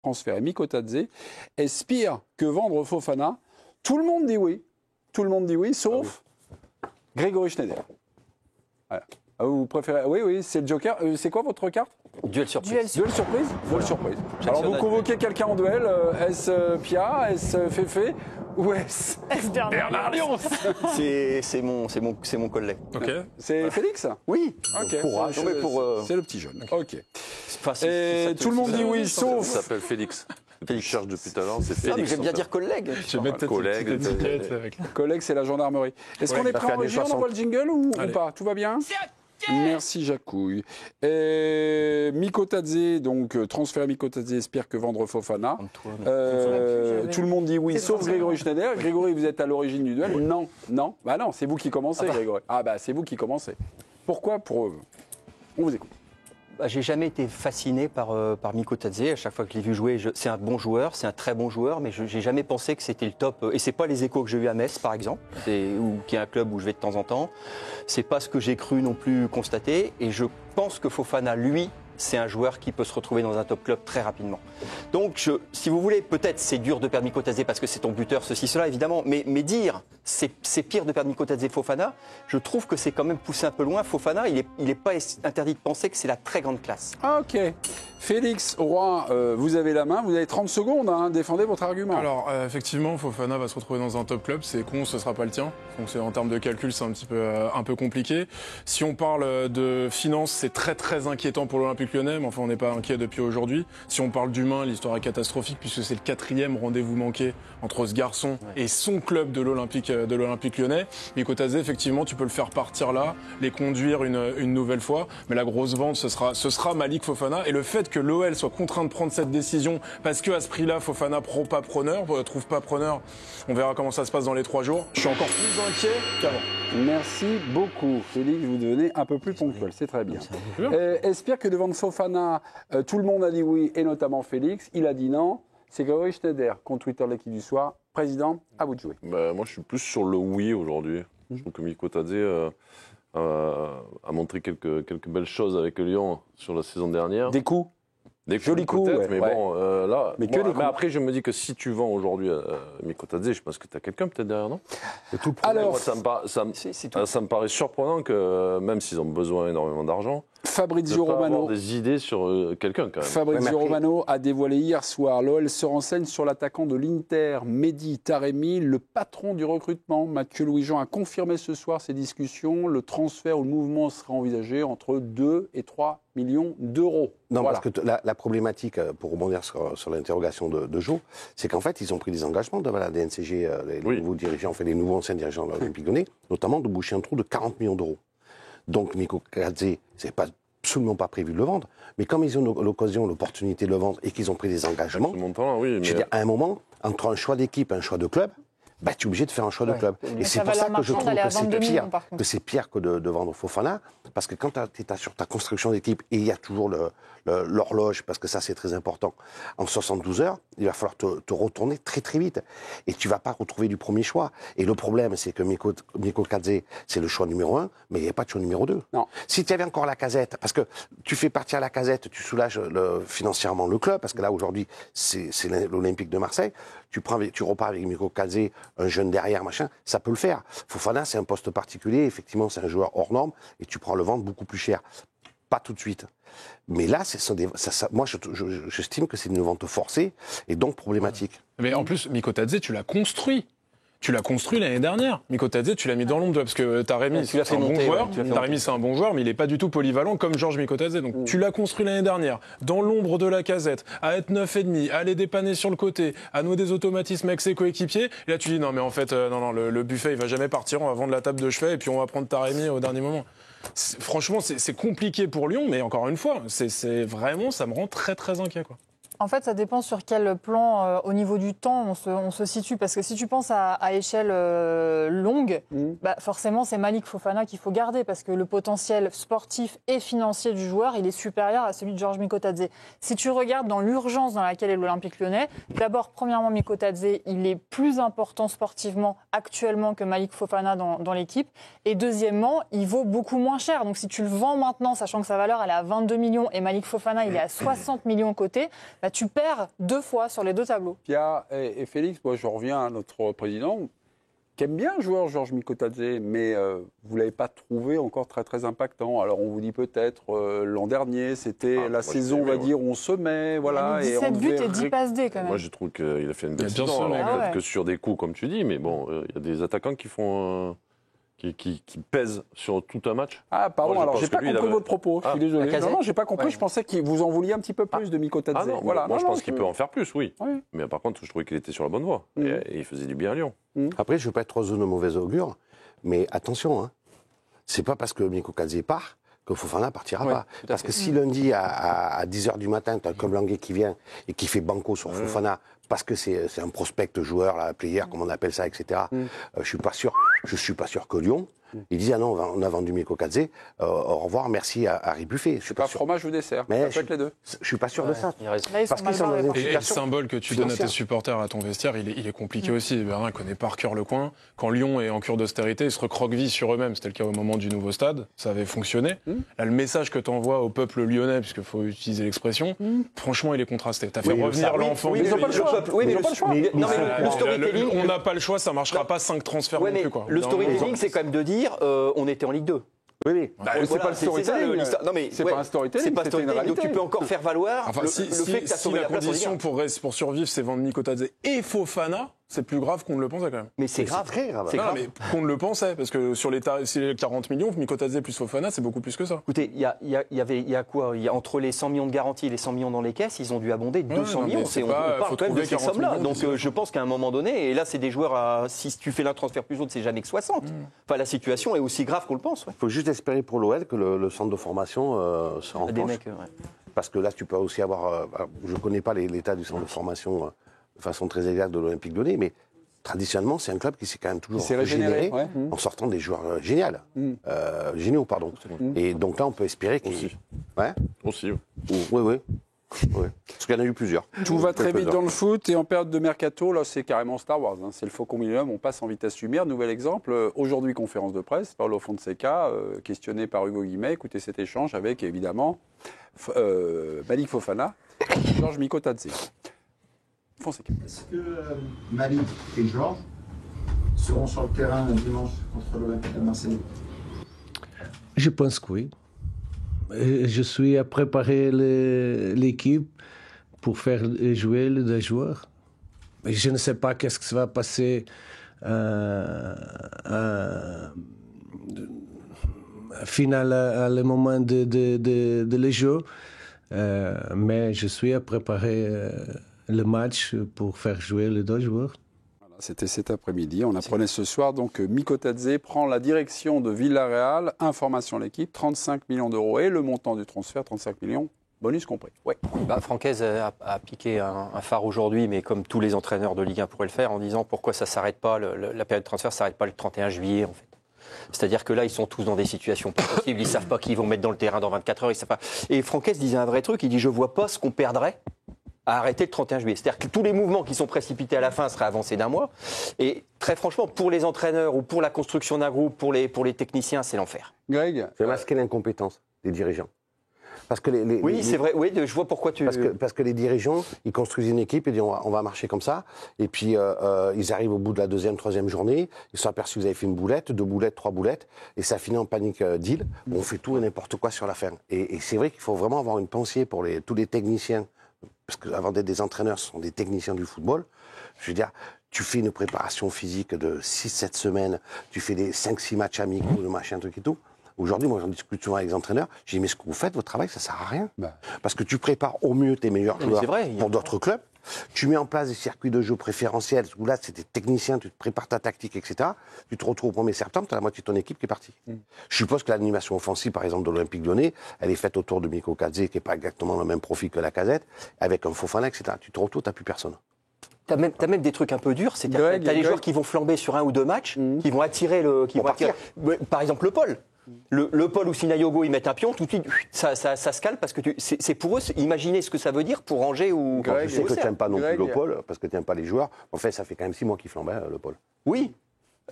transférer Mikotadze. Est-ce pire que vendre Fofana? Tout le monde dit oui. Tout le monde dit oui, sauf Grégory Schneider. Voilà. Vous préférez... Oui, c'est le Joker. C'est quoi votre carte? Duel surprise. Duel surprise. Duel surprise. Alors vous convoquez quelqu'un en duel. Est-ce Pia? Est-ce Féfé? Ou est-ce Bernard Lyons? C'est mon collègue. Okay. C'est Félix? Oui. Okay. Courage. C'est le petit jeune. Ok. Enfin, Et tout le monde dit oui, sauf... Il s'appelle Félix. Tu cherches depuis tout à l'heure, c'est Félix. J'aime bien dire collègue. Je vais mettre collègue. Collègue, c'est la gendarmerie. Est-ce qu'on est prêt en régie? On envoie le jingle ou pas? Tout va bien? Merci Jacouille. Mikotadze, donc transfert Mikotadze, espère que vendre Fofana. Tout le monde dit oui, sauf Grégory Schneider. Grégory, vous êtes à l'origine du duel? Non. Bah non, c'est vous qui commencez, Grégory. Ah bah c'est vous qui commencez. Pourquoi? On vous écoute. J'ai jamais été fasciné par Mikotadze. À chaque fois que je l'ai vu jouer, c'est un bon joueur, c'est un très bon joueur, mais j'ai jamais pensé que c'était le top. Et c'est pas les échos que j'ai eu à Metz, par exemple, qui est un club où je vais de temps en temps. C'est pas ce que j'ai cru non plus constater. Et je pense que Fofana, lui, c'est un joueur qui peut se retrouver dans un top club très rapidement. Donc, si vous voulez, peut-être c'est dur de perdre Mikotadze parce que c'est ton buteur, ceci, cela, évidemment. Mais dire c'est pire de perdre Mikotadze Fofana, je trouve que c'est quand même poussé un peu loin. Fofana, il est pas interdit de penser que c'est la très grande classe. Ok. Félix Roy, vous avez la main, vous avez 30 secondes, défendez votre argument. Alors, effectivement, Fofana va se retrouver dans un top club, c'est con, ce sera pas le tien. Donc en termes de calcul, c'est un peu compliqué. Si on parle de finances, c'est très très inquiétant pour l'Olympique Lyonnais, mais enfin on n'est pas inquiet depuis aujourd'hui. Si on parle d'humain, l'histoire est catastrophique puisque c'est le 4e rendez-vous manqué entre ce garçon et son club de l'Olympique Lyonnais. Mikotadze, effectivement, tu peux le faire partir là, les conduire une nouvelle fois, mais la grosse vente, ce sera Malik Fofana. Et le fait que l'OL soit contraint de prendre cette décision parce qu'à ce prix-là, Fofana trouve pas preneur, on verra comment ça se passe dans les 3 jours. Je suis encore plus inquiet qu'avant. Merci beaucoup, Félix, vous devenez un peu plus ponctuel, c'est très bien. Espère que devant Fofana, tout le monde a dit oui, et notamment Félix, il a dit non. C'est Grégory Schneider, compte Twitter de l'équipe du soir. Président, à vous de jouer. Moi, je suis plus sur le oui aujourd'hui. Je trouve que Mikotadze a montré quelques belles choses avec Lyon sur la saison dernière. Des coups. Des jolis coups, ouais, mais bon, là. Mais, mais après, je me dis que si tu vends aujourd'hui Mikotadze, je pense que tu as quelqu'un peut-être derrière, non? Tout le problème. Alors, ça me paraît surprenant que, même s'ils ont besoin énormément d'argent, Fabrizio Romano avoir des idées sur quelqu'un quand même. Fabrizio Romano a dévoilé hier soir. L'OL se renseigne sur l'attaquant de l'Inter, Mehdi Taremi, le patron du recrutement. Mathieu Louis-Jean a confirmé ce soir ces discussions. Le transfert ou le mouvement sera envisagé entre 2 et 3 millions d'euros. Non, voilà. Parce que la problématique, pour rebondir sur l'interrogation de Jo, c'est qu'en fait, ils ont pris des engagements devant la DNCG, les nouveaux dirigeants, enfin les nouveaux anciens dirigeants de l'Olympique Lyonnais, notamment de boucher un trou de 40 millions d'euros. Donc Mikotadze, c'est absolument pas prévu de le vendre, mais comme ils ont l'occasion, l'opportunité de le vendre et qu'ils ont pris des engagements, je veux dire, à un moment, entre un choix d'équipe et un choix de club, tu es obligé de faire un choix de club. Et c'est pour ça que je trouve que c'est pire que de vendre Fofana, parce que quand tu es sur ta construction d'équipe, et il y a toujours l'horloge, parce que ça c'est très important, en 72 heures, il va falloir te retourner très très vite. Et tu ne vas pas retrouver du premier choix. Et le problème, c'est que Mikotadze, c'est le choix numéro 1, mais il n'y a pas de choix numéro 2. Non. Si tu avais encore la Casette, parce que tu fais partir la Casette, tu soulages financièrement le club, parce que là aujourd'hui, c'est l'Olympique de Marseille, tu repars avec Mikotadze, un jeune derrière, machin, ça peut le faire. Fofana, c'est un poste particulier, effectivement, c'est un joueur hors norme, et tu prends le vendre beaucoup plus cher. Pas tout de suite. Mais là, moi, j'estime que c'est une vente forcée, et donc problématique. Mais en plus, Mikotadze, tu l'as construit. Tu l'as construit l'année dernière. Mikotadze, tu l'as mis dans l'ombre parce que Taremi, c'est un bon joueur. Taremi, c'est un bon joueur, mais il n'est pas du tout polyvalent comme Georges Mikotadze. Donc tu l'as construit l'année dernière, dans l'ombre de la Casette, à être 9,5, à aller dépanner sur le côté, à nouer des automatismes avec ses coéquipiers. Et là, tu dis non, mais en fait, le buffet, il va jamais partir. On va vendre la table de chevet et puis on va prendre Taremi au dernier moment. Franchement, c'est compliqué pour Lyon, mais encore une fois, c'est vraiment, ça me rend très très inquiet, quoi. En fait, ça dépend sur quel plan, au niveau du temps, on se situe. Parce que si tu penses à échelle longue, forcément, c'est Malik Fofana qu'il faut garder. Parce que le potentiel sportif et financier du joueur, il est supérieur à celui de Georges Mikotadze. Si tu regardes dans l'urgence dans laquelle est l'Olympique Lyonnais, d'abord, premièrement, Mikotadze, il est plus important sportivement actuellement que Malik Fofana dans l'équipe. Et deuxièmement, il vaut beaucoup moins cher. Donc si tu le vends maintenant, sachant que sa valeur, elle est à 22 millions et Malik Fofana, il est à 60 millions côté, bah, tu perds 2 fois sur les 2 tableaux. Pia et Félix, moi je reviens à notre président, qui aime bien le joueur Georges Mikotadze, mais vous ne l'avez pas trouvé encore très très impactant. Alors on vous dit peut-être l'an dernier, c'était la saison, on va dire, où on se met, voilà. Il a mis 17 buts et 10 passes D quand même. Moi, je trouve qu'il a fait une belle Bien saison. sûr, Alors, ouais. peut-être que sur des coups, comme tu dis, mais bon, il y a des attaquants qui font. Qui pèsent sur tout un match. Ah, pardon, Moi, je alors pense j'ai que pas lui, il compris avait- votre propos, je suis désolé. Lacazette. Non, j'ai pas compris, Ouais. je pensais que vous en vouliez un petit peu plus de Mikotadze. Ah non, voilà. moi je Non, pense qu'il peut en faire plus, oui. Oui. Mais par contre, je trouvais qu'il était sur la bonne voie. Et il faisait du bien à Lyon. Après, je ne veux pas être trop de mauvais augure, mais attention, hein. C'est pas parce que Mikotadze part que Fofana partira Ouais, pas. Parce que si lundi à 10h du matin, tu as comme Languet qui vient et qui fait banco sur Fofana, parce que c'est un prospect joueur, là, player, comme on appelle ça, etc. Je suis pas sûr que Lyon, ils disent, ah non, on a vendu Mikotadze, au revoir, merci à Harry Buffet. Je suis Pas pas sûr. fromage ou dessert, Mais ça peut je- être les deux. Je suis pas sûr de ça. Il a raison. Là, ils Parce sont qu'ils mal sont dans barrés. des par Et contre. le symbole que tu donnes à tes financière. supporters, à ton vestiaire, il est compliqué aussi. Bernard connaît par cœur le coin. Quand Lyon est en cure d'austérité, ils se recroquevillent sur eux-mêmes. C'était le cas au moment du nouveau stade. Ça avait fonctionné. Là, le message que tu envoies au peuple lyonnais, puisqu'il faut utiliser l'expression, franchement, il est contrasté. Tu as fait Oui, revenir ça, oui, l'enfant. Oui, du mais ils n'ont pas le pays. choix. Oui, mais Ils ont pas le choix. Non, mais le storytelling. On n'a pas le choix, ça ne marchera pas 5 transferts Ouais, non mais plus. Quoi. le D'un moment, storytelling, c'est quand même de dire on était en Ligue 2. Oui, oui. Bah, c'est Voilà, pas le ça, storytelling. l'histoire. Non, mais C'est ouais, pas un storytelling, c'est pas c'était storytelling, une donc tu réalité. peux encore faire valoir Enfin, le si fait que tu as sauvé la la place en Ligue condition 1. pour survivre, c'est vendre Mikotadze et Fofana, c'est plus grave qu'on ne le pensait quand même. Mais c'est Mais grave. c'est très grave. C'est Non, grave. mais qu'on ne le pensait, parce que sur les 40 millions, Mikotadze plus Fofana, c'est beaucoup plus que ça. Écoutez, il y a quoi il y a entre les 100 millions de garanties et les 100 millions dans les caisses, ils ont dû abonder 200 non, mais millions. c'est On pas- parle faut quand même de trouver ces 40 sommes-là. millions Donc d'ici là. je pense qu'à un moment donné, et là c'est des joueurs si tu fais l'un transfert plus l'autre, c'est jamais que 60. Enfin la situation est aussi grave qu'on le pense. Ouais. Il faut juste espérer pour l'OL que le centre de formation se Des renforce. mecs, ouais. Parce que là, tu peux aussi avoir. Je ne connais pas l'état du centre de formation de façon très exacte de l'Olympique Lyonnais, mais traditionnellement, c'est un club qui s'est quand même toujours s'est régénéré, ouais. en sortant des joueurs géniaux, pardon. Et donc là, on peut espérer qu'il. Aussi. Ouais. Aussi. Oui. Parce qu'il y en a eu plusieurs. Tout va très vite Quelques-uns. dans le foot et en période de mercato, là c'est carrément Star Wars. Hein. C'est le Faucon Millennium, on passe en vitesse lumière. Nouvel exemple, aujourd'hui conférence de presse, Paulo Fonseca, questionné par Hugo Guimet. Écoutez cet échange avec évidemment Malik Fofana, Georges Mikotadze. Fonseca. Est-ce que Malik et Georges seront sur le terrain dimanche contre l'Olympique de Marseille? Je pense que oui. Je suis à préparer l'équipe pour faire jouer les deux joueurs. Je ne sais pas qu'est-ce qui va passer final à le moment de le jeu. Mais je suis à préparer le match pour faire jouer les deux joueurs. Voilà, c'était cet après-midi. On apprenait ce soir donc que Mikotadze prend la direction de Villarreal. Information l'équipe, 35 millions d'euros et le montant du transfert, 35 millions, bonus compris. Ouais. Bah, Francaise a piqué un phare aujourd'hui, mais comme tous les entraîneurs de Ligue 1 pourraient le faire, en disant pourquoi ça s'arrête pas, la période de transfert s'arrête pas le 31 juillet en fait. C'est-à-dire que là, ils sont tous dans des situations pas possibles, ils savent pas qui ils vont mettre dans le terrain dans 24 heures, ils savent pas. Et Francaise disait un vrai truc, il dit je vois pas ce qu'on perdrait à arrêter le 31 juillet. C'est-à-dire que tous les mouvements qui sont précipités à la fin seraient avancés d'un mois. Et très franchement, pour les entraîneurs ou pour la construction d'un groupe, pour les techniciens, c'est l'enfer. Greg, C'est masquer l'incompétence des dirigeants. Parce que Oui, c'est vrai. Oui, je vois pourquoi tu. Parce que les dirigeants, ils construisent une équipe et disent on va marcher comme ça. Et puis ils arrivent au bout de la deuxième, troisième journée, ils sont aperçus que vous avez fait une boulette, 2 boulettes, 3 boulettes, et ça finit en panique deal. On fait tout et n'importe quoi sur la ferme. Et c'est vrai qu'il faut vraiment avoir une pensée pour tous les techniciens, parce qu'avant d'être des entraîneurs, ce sont des techniciens du football. Je veux dire, tu fais une préparation physique de 6-7 semaines, tu fais des 5-6 matchs amicaux, de machin, truc et tout. Aujourd'hui, moi, j'en discute souvent avec les entraîneurs. Je dis, mais ce que vous faites, votre travail, ça sert à rien. Parce que tu prépares au mieux tes meilleurs mais joueurs c'est vrai, pour d'autres clubs. Tu mets en place des circuits de jeu préférentiels où là, c'est des techniciens, tu te prépares ta tactique, etc. Tu te retrouves au 1er septembre, tu as la moitié de ton équipe qui est partie. Je suppose que l'animation offensive, par exemple, de l'Olympique Lyonnais, elle est faite autour de Mikotadze, qui n'est pas exactement le même profil que Lacazette, avec un Fofana, etc. Tu te retrouves, tu n'as plus personne. T'as même des trucs un peu durs, c'est-à-dire que t'as des joueurs qui vont flamber sur 1 ou 2 matchs, qui vont attirer par exemple le Paul. Le Paul ou Sinayogo, ils mettent un pion, tout de suite, ça se cale parce que c'est pour eux, imaginez ce que ça veut dire pour Angers ou. Je sais que tu n'aimes pas non plus Greg. le Paul, parce que tu n'aimes pas les joueurs. En fait, ça fait quand même 6 mois qu'il flambe, le Paul. Oui.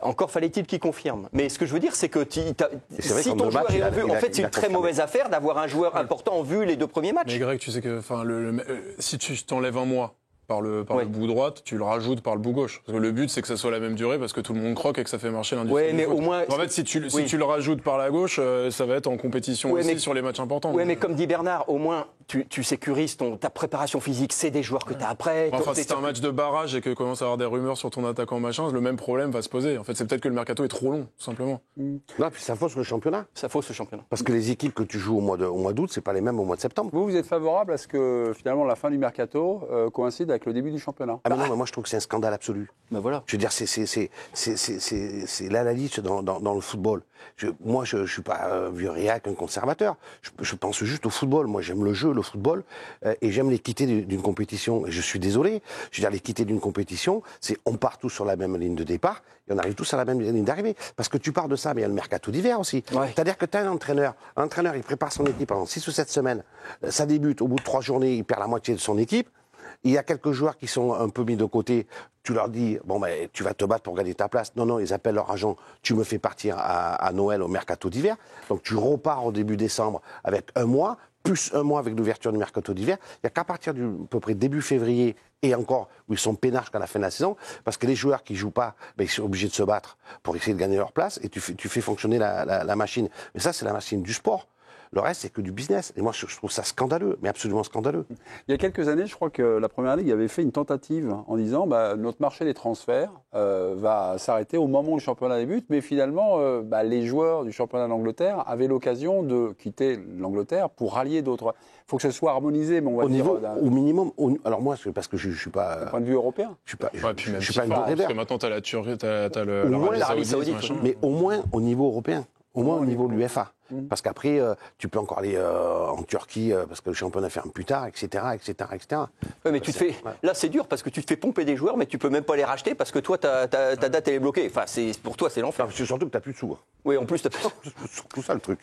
Encore fallait-il qu'il confirme. Mais ce que je veux dire, c'est que vrai si qu'en ton deux joueur matchs, est en vue, en fait, c'est il a une très confirmé. mauvaise affaire d'avoir un joueur important en vue les 2 premiers matchs. Mais Greg, tu sais que si tu t'enlèves un mois par le bout droit, tu le rajoutes par le bout gauche. Parce que le but, c'est que ça soit la même durée parce que tout le monde croque et que ça fait marcher l'industrie. Ouais, mais du foot. au moins. En fait, si tu le rajoutes par la gauche, ça va être en compétition Ouais, aussi mais- sur les matchs importants. Oui, Donc, mais comme dit Bernard, au moins tu sécurises ta préparation physique, c'est des joueurs que tu as après. Enfin, si c'est un match de barrage et que commence à avoir des rumeurs sur ton attaquant machin, le même problème va se poser. En fait, c'est peut-être que le mercato est trop long, tout simplement. Non, puis ça fausse le championnat. Ça fausse ce championnat. Parce que les équipes que tu joues au mois d'août, c'est pas les mêmes au mois de septembre. Vous êtes favorable à ce que finalement la fin du mercato coïncide avec le début du championnat? Ah mais non, mais moi je trouve que c'est un scandale absolu. Ben voilà. Je veux dire, c'est l'analyse dans le football. Moi, je suis pas un vieux réac, un conservateur. Je pense juste au football. Moi, j'aime le jeu, le football, et j'aime l'équité d'une compétition. Et je suis désolé. Je veux dire, l'équité d'une compétition, c'est on part tous sur la même ligne de départ et on arrive tous à la même ligne d'arrivée. Parce que tu pars de ça, mais il y a le mercato d'hiver aussi. Ouais. C'est-à-dire que tu as un entraîneur, il prépare son équipe pendant 6 ou 7 semaines. Ça débute, au bout de 3 journées, il perd la moitié de son équipe. Il y a quelques joueurs qui sont un peu mis de côté. Tu leur dis, bon, ben, tu vas te battre pour gagner ta place. Non, ils appellent leur agent. Tu me fais partir à Noël au mercato d'hiver. Donc, tu repars au début décembre avec 1 mois, plus 1 mois avec l'ouverture du mercato d'hiver. Il n'y a qu'à partir du, à peu près début février et encore, où ils sont peinards jusqu'à la fin de la saison, parce que les joueurs qui jouent pas, ben, ils sont obligés de se battre pour essayer de gagner leur place et tu fais fonctionner la machine. Mais ça, c'est la machine du sport. Le reste, c'est que du business. Et moi, je trouve ça scandaleux, mais absolument scandaleux. Il y a quelques années, je crois que la Première Ligue avait fait une tentative en disant notre marché des transferts va s'arrêter au moment où le championnat débute, mais finalement, les joueurs du championnat d'Angleterre avaient l'occasion de quitter l'Angleterre pour rallier d'autres. Il faut que ça soit harmonisé, mais on va Au dire niveau, au minimum, alors moi, parce que je suis pas, d'un point de vue européen. je suis pas, Ouais, puis même je suis pas une FIFA, vraie parce que berbe. maintenant, t'as la Turquie, t'as Au moins l'Arabie Saoudite, Saoudite, machin. Mais au moins au niveau européen. Au moins au niveau de l'UEFA. Parce qu'après, tu peux encore aller en Turquie, parce que le championnat ferme plus tard, etc., etc., etc. Ouais, mais tu te fais. Là, c'est dur parce que tu te fais pomper des joueurs, mais tu peux même pas les racheter parce que toi, ta date elle est bloquée. Enfin, pour toi, c'est l'enfer. Enfin, c'est surtout que tu n'as plus de sous. Oui, en plus, C'est surtout ça le truc.